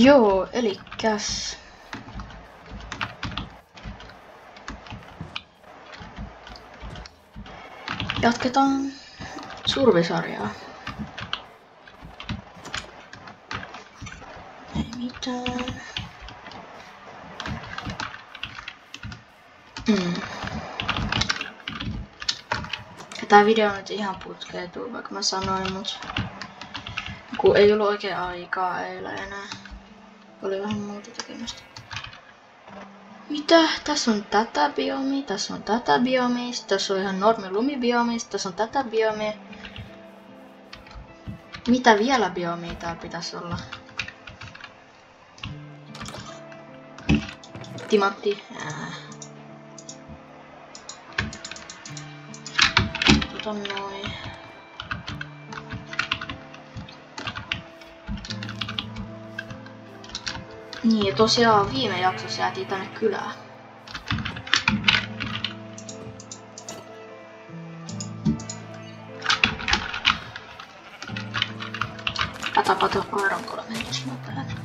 Joo, elikäs. Jatketaan survisarjaa. Ei mitään. Tää video nyt ihan putkeutuu, vaikka mä sanoin, mut kun ei ollut oikein aikaa eilen enää. Oli vähän muuta tekemistä. Mitä? Tässä on tätä biomia, tässä on tätä biomia, tässä on ihan normi lumibiomi, tässä on tätä biomia. Mitä vielä biomia täällä pitäisi olla? Timantti. Ota noin. Niin, ja tosiaan viime jaksossa jäätiin tänne kylään. Patapata aironkolla mentäis nopeasti.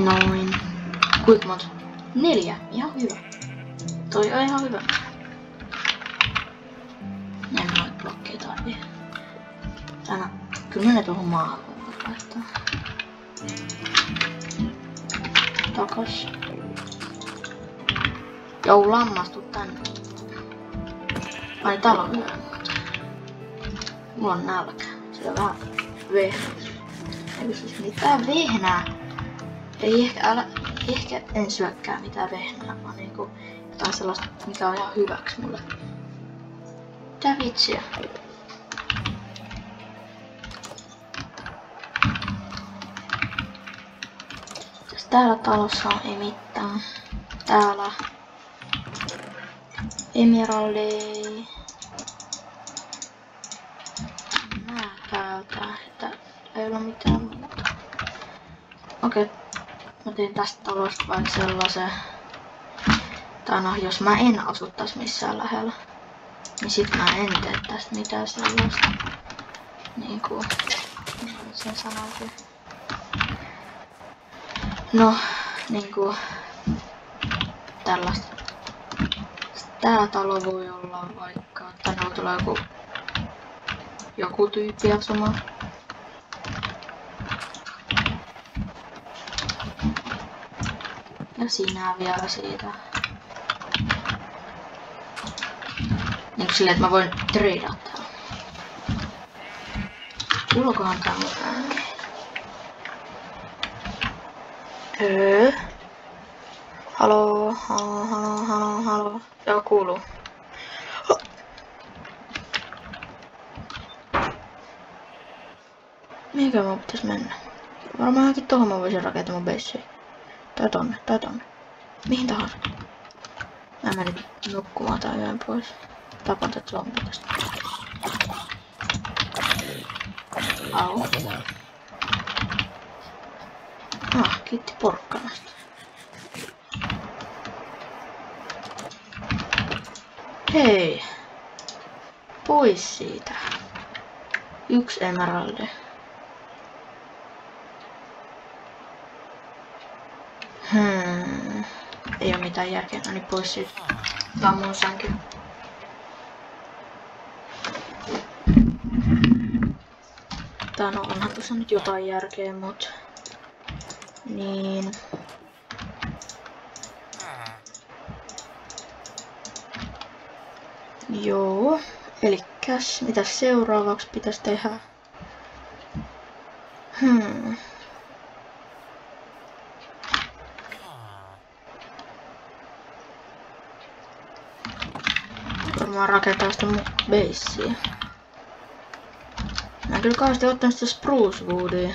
Noin. Kuinka monta? 4. Ihan hyvä. Toi on ihan hyvä. En noit blokkeja tarvii. Tänä. Kyllä ne tuohon maahan voi laittaa. Takas. Jou, lammastu tänne. Ai täällä on hyvä. Mulla on nälkä. Se on vähän vehnää. Eikö siis mitään vehnää? Ei ehkä en syökkää mitään vehnää, vaan niinku jotain sellaista, mikä on ihan hyväksi mulle. Mitä vitsiä? Täällä talossa on ei mitään. Täällä emeraldi. Nää täältä, että ei ole mitään muuta. Okei. Mä teen tästä talosta vain sellaisen. Tai no, jos mä en asuttais missään lähellä, niin sit mä en tee tästä mitään sellaista. Niinku, sen sanoisin. No, niinku, tällaista. Tää talo voi olla vaikka, tänne tulee joku tyyppi asumaan. Ja sinä vielä siitä. Niinku silleen, että mä voin treidaa täällä. Kuuluukohan tää mitään? Haloo, haloo. Joo, kuuluu. Mihinkä mun pitäis mennä? Varmaan johonkin tohon mä voisin rakentaa mun beissiä. Tai tonne. Mihin tahansa. Mä menin nukkumaan tää yön pois. Tapan tätä zombia tästä. Au. Kiitti porkkanasta. Hei. Pois siitä. 1 emeraldi. Ei oo mitään järkeä, no niin pois siitä. Tää on mun sänky. No onhan tuossa nyt jotain järkeä, mut niin. Joo, elikkäs mitä seuraavaksi pitäisi tehdä? Varmaan rakentaa sitä mun beissiä. Mä en kyllä kauheasti ottanut sitä spruce woodia,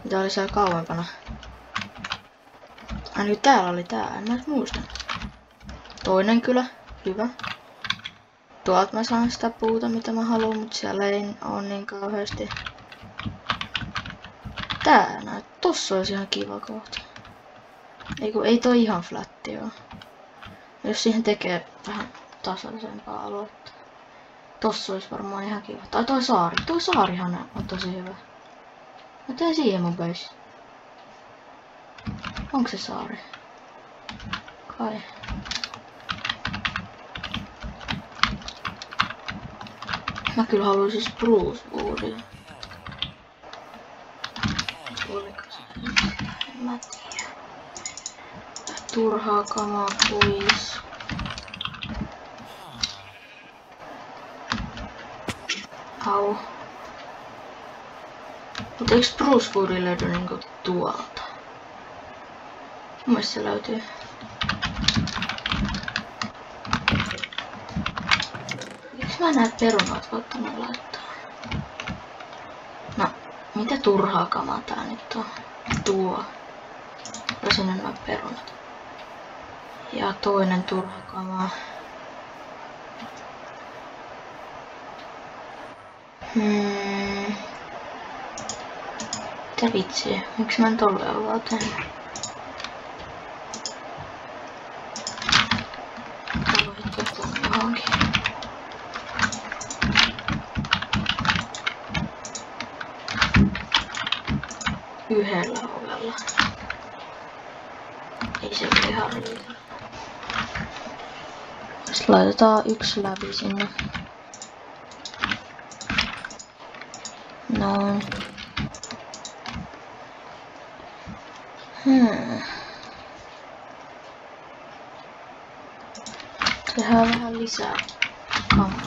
mitä oli siellä kauempana. Ainakin täällä oli tää, en mä muista. Toinen kyllä, hyvä. Tuolta mä saan sitä puuta mitä mä haluan, mutta siellä ei oo niin kauheasti. Tää näet, tossa olisi ihan kiva kohta. Ei toi ihan flatti oo. Jos siihen tekee vähän tasaisempaa aluetta. Tossa olisi varmaan ihan kiva. Tai toi saari. Toi saarihan on tosi hyvä. Mä teen siihen mun base. Onko se saari? Kai. Mä kyllä haluaisin spruce woodia. Oliko se? En mä tiedä. Turhaa kamaa pois. Au. Mutta eikö spruce woodi löydy niinku tuolta? Mun mielestä se löytyy. Miksi mä näen perunat voi tänne laittaa? No, mitä turhaa kamaa tää nyt on? Tuo. Ja sinne noin perunat. Ja toinen turha kamaa. Mitä vitsiä? Miksi mä en tolleen vaan tehnyt? Mä voin heittää johonkin. Yhdellä ovella. Ei se ole ihan riitä. Sitten laitetaan yksi läpi sinne. Noin. Tehdään vähän lisää kamaa.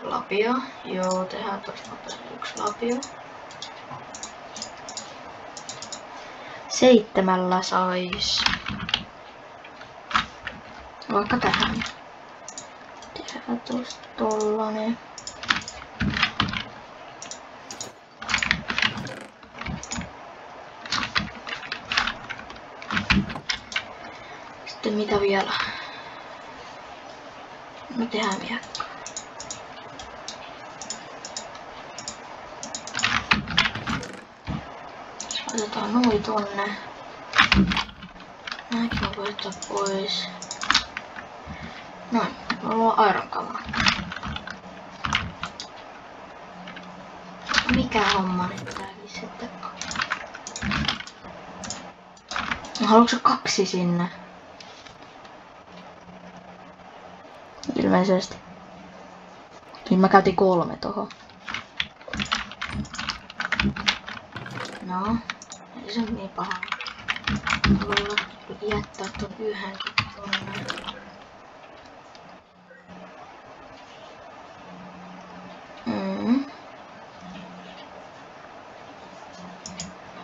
Lapio. Joo, tehdään tosta yksi lapio. 7 sais. Vaikka tähän. Tehdään tosta tollanen. Sitten mitä vielä? Me tehdään miekka. Laitetaan noi tonne. Nääkin mä voin ottaa pois. Noin, mulla on iron kamaa. Mikä homma nyt tääkin sitten on? Haluatko sä 2 sinne? Ilmeisesti. Niin mä käytin 3 tohon. No, ei se niin paha. Haluan jättää ton yhden tonne.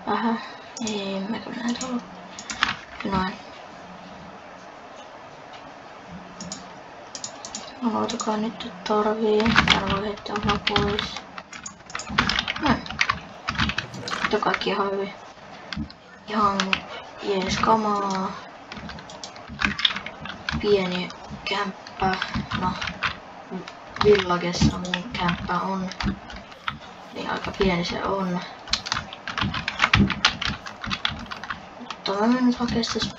Aha, ei mä kyllä näitä ollut. Noin. Aloitakaa nyt tarvii. Täällä voi heittää vaan pois. Noin. Nyt on kaikki ihan hyvin. Ihan jees kamaa. Pieni kämppä. No, villagessa mun kämppä on. Niin aika pieni se on. Mutta mä menen nyt hakee sitä.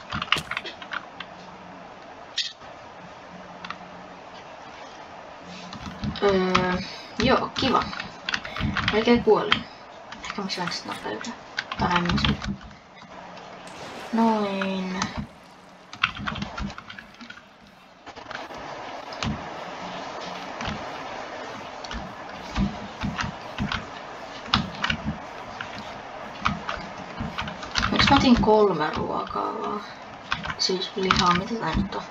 Joo, kiva. Melkein kuolin. Ehkä mä syön sitä nopeutta. Tai en mä syö. Noin. Miksi mä otin 3 ruokaa vaan? Siis lihaa, mitä tää nyt on?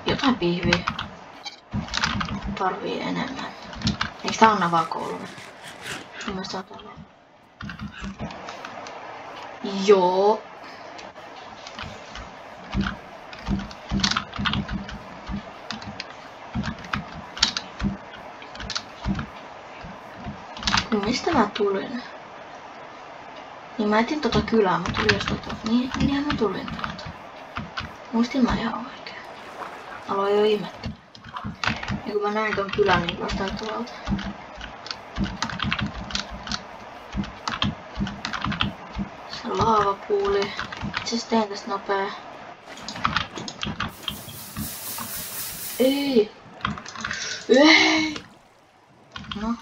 Jotain pihviä. Tarvii enemmän. Eiks tää anna vaan 3? Mielestäni on tälleen. Joo. Mistä mä tulin? Niin mä etin tota kylää, mä tulin just tota. Niinhän mä tulin tuolta. Muistin mä ihan oikein. Aloin jo ihmettä. Ja kun mä näin ton kylän, niin jostain tuolta. Se laavapuuli. Itse teen tästä nopea. Ei! Ei! No.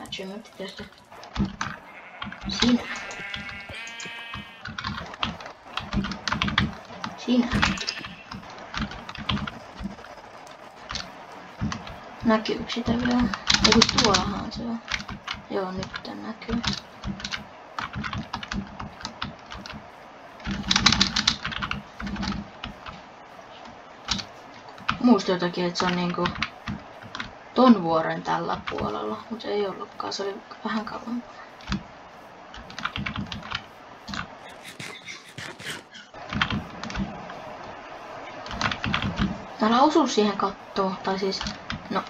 Achievementti tietysti. Siinä. Siinä. Näkyykö sitä vielä? Eiku tuollahan se on. Joo, nyt tän näkyy. Muista jotakin, että se on niinku ton vuoren tällä puolella, mutta ei ollutkaan, se oli vähän kauempaa. Älä osu siihen kattoon, tai siis, no,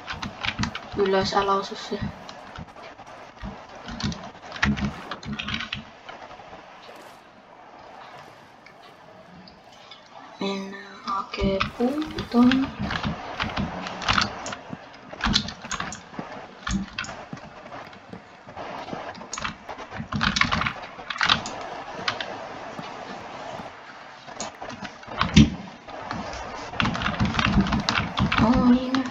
ylös älä osu siihen. Mennään hakee puuton. Noin.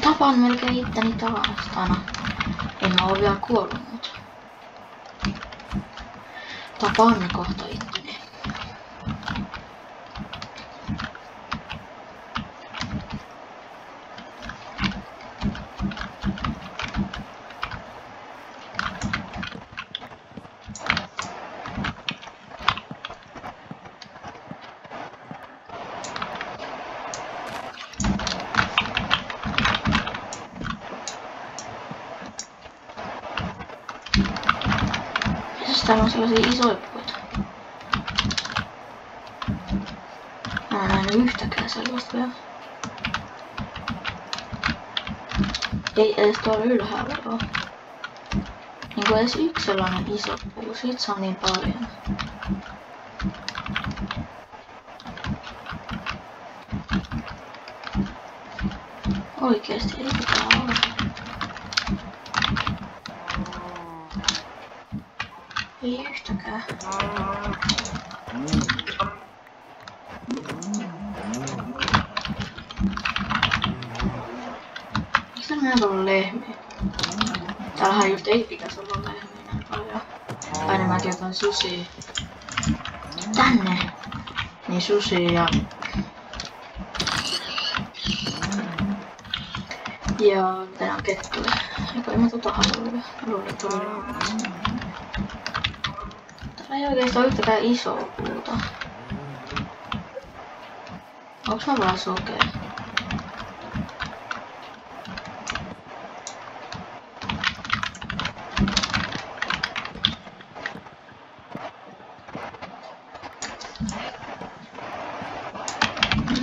Tapaan melkein itteni taastana. En mä oo vielä kuollut, mut tapaan kohta itteni. Täällä on sellaisia isoja puita. Mä en nähnyt yhtäkään sellaista vielä. Ei edes tuolla ylhäällä oo. Niinku edes yksi sellainen iso puu, siitä saa niin paljon. Oikeesti ei pitää olla. Ei yhtäkään. Miksi täällä näin paljon lehmiä? Täällähän just ei pitäisi olla lehmiä näin paljon. Tai enemmänkin jotain susia. Tänne! Niin susia ja... Ja mitä on kettuja. Eikä en mä tota halua. Luulen, että tuli rauhassa. Täällä ei oikeastaan yhtäkään isoa puuta. Onks mä vaan sokea?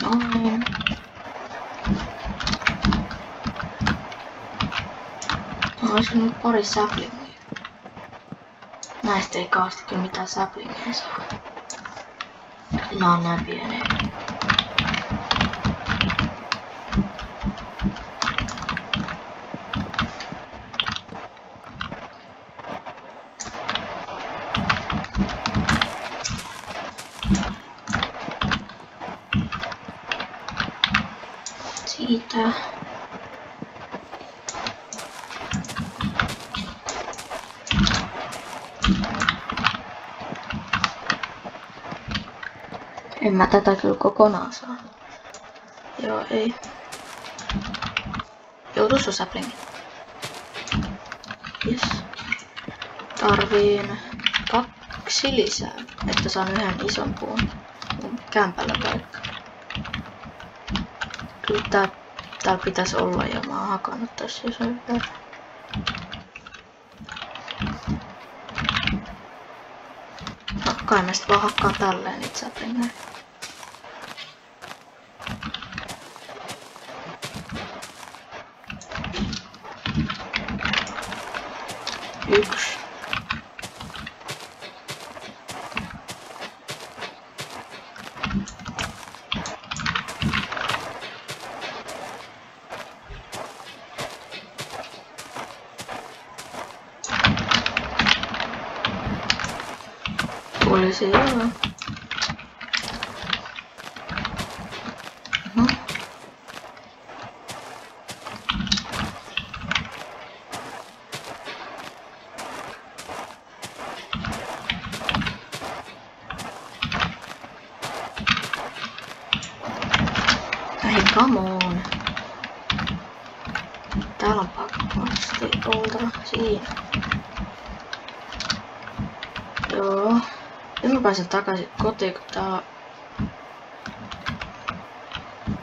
Noin. Olisiko nyt pari saplingia? Näistä ei kauheasti kyllä mitään saplingia saa. Nää on näin pieniä. Siitä. En mä tätä kyllä kokonaan saa. Joo, ei. Joutuis on sapling. Yes. Tarviin 2 lisää, että saan yhden ison puun mun kämpällä paikka. Kyllä täällä pitäisi olla ja mä oon hakannut tässä jos on hyvä. kai mä sit vaan hakkaan tälleen niitä saplingeja. Yksi. Oli se joo. Hei, come on. Täällä on pakkoisesti oltava siinä. Joo. Nyt mä pääsen takaisin kotiin, kun täällä on...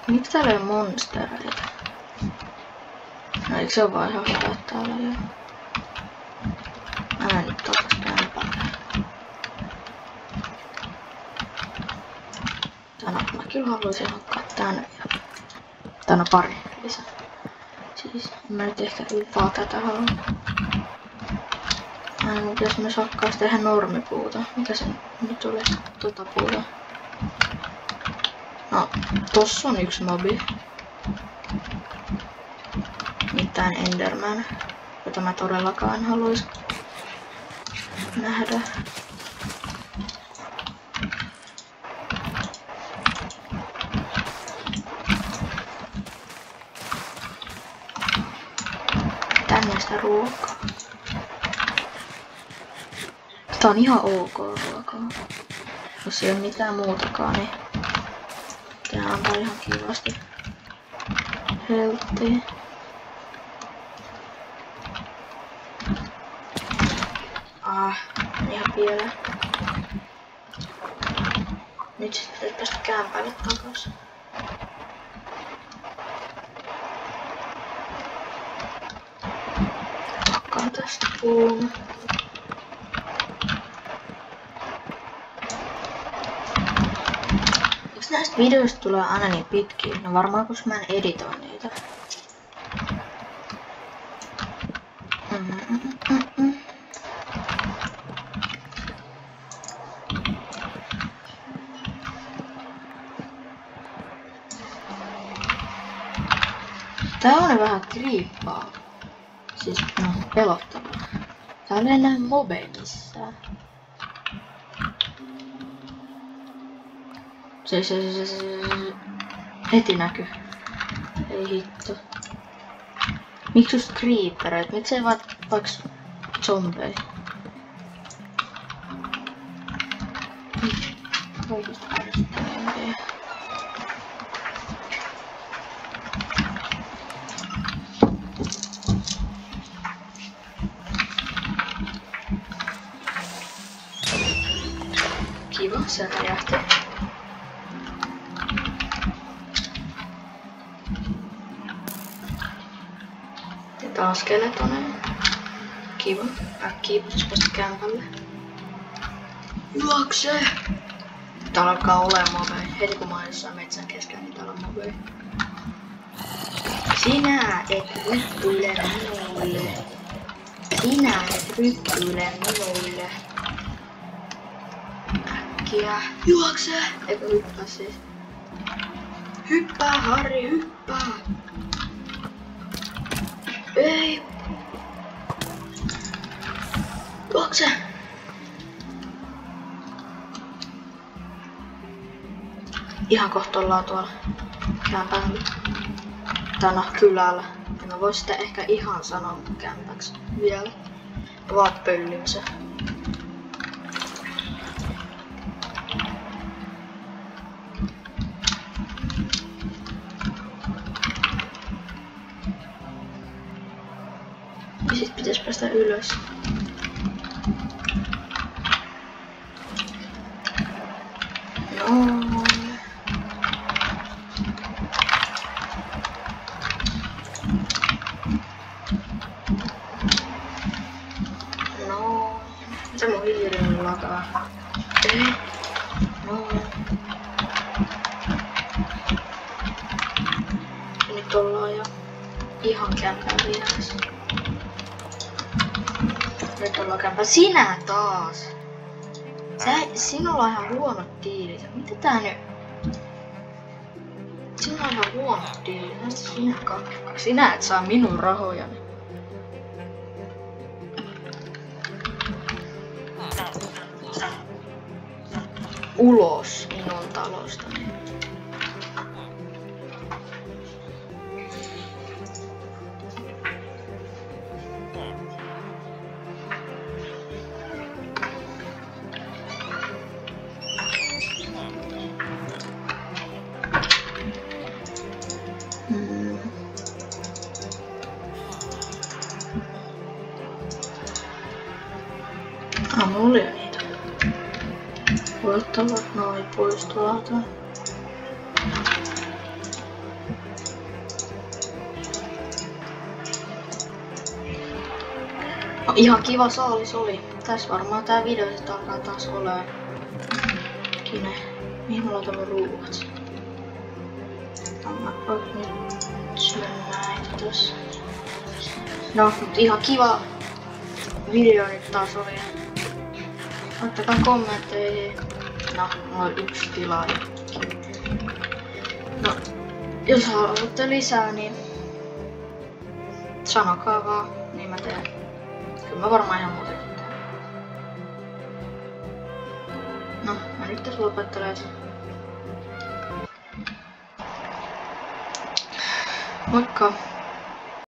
Miksi täällä ei ole monstereita? No eikö se oo vaan ihan hyvä, että täällä ei oo? Mä menen nyt takas kämpälle. Tänään mä kyllä haluaisin hakkaa tän ja... Tän on pari lisää. Siis en mä nyt ehkä vaan tätä halua. Mutta jos me sakkaas tehdä normipuuta, mikä se nyt oli? Tota puuta. No, tossa on yksi mobi. Mitään Enderman, jota mä todellakaan en haluais nähdä. Tänne sitä ruokaa. Tää on ihan ok ruokaa. Jos ei oo mitään muutakaan, niin tää antaa ihan kivasti helttiä. Ihan pieleen. Nyt sitten päästä kämpälle takas. Pakkaan tästä puun. Miksi näistä videoista tulee aina niin pitkiä? No varmaan koska mä en editoi niitä. Tää on vähän kriippaa. Siis no pelottavaa. Täällä ei näy mobeja missään. Se heti näkyy. Ei hitto. Miksi just creepereitä? Miksei vaikka zombeja? Oikeesti ärsyttää zombeja. Kiva, se räjähti. Taas skeletoneja. Kiva. Äkkiä pitäis päästä kämpälle. Juokse! Täällä alkaa olemaan mobei. Heti kun mä oon jossain metsän keskellä, niin täällä on mobei. Sinä et ryttyile minulle. Sinä et ryttyile minulle. Äkkiä. Juokse! Eikö hyppää siis? Hyppää, Harri, hyppää! Ei! Juokse! Ihan kohta ollaan tuolla kämpällä. Tai no kylällä. En mä voi sitä ehkä ihan sanoa kämpäksi vielä. Vaan pöllin se. Ja sit pitäis päästä ylös. No. No. Mitä mun hiirin lakaa? Ei. Nyt ollaan jo ihan kämpän vieressä. Nyt ollaan kämpän. Sinä taas! Sinulla on ihan huonot diilit. Mitä tää nyt? Sinulla on ihan huonot diilit. Mistä sinä kakkaa? Sinä et saa minun rahojani. Ulos minun talostani. Mulla oli niitä. Voittavat noin pois tuolta. No, ihan kiva saalis oli. Tässä varmaan tää video sitten alkaa taas olemaan. Kine. Mihin mä laitan ruuat? Mä nyt syön näitä tossa. No, mut ihan kiva video nyt taas oli. Ottakaa kommentteihin. No, mulla on 1 tilaaja. No, jos haluatte lisää, niin sanokaa vaan, niin mä teen. Kyllä mä varmaan ihan muutenkin teen. No, mä nyt tässä lopettelen. Moikka!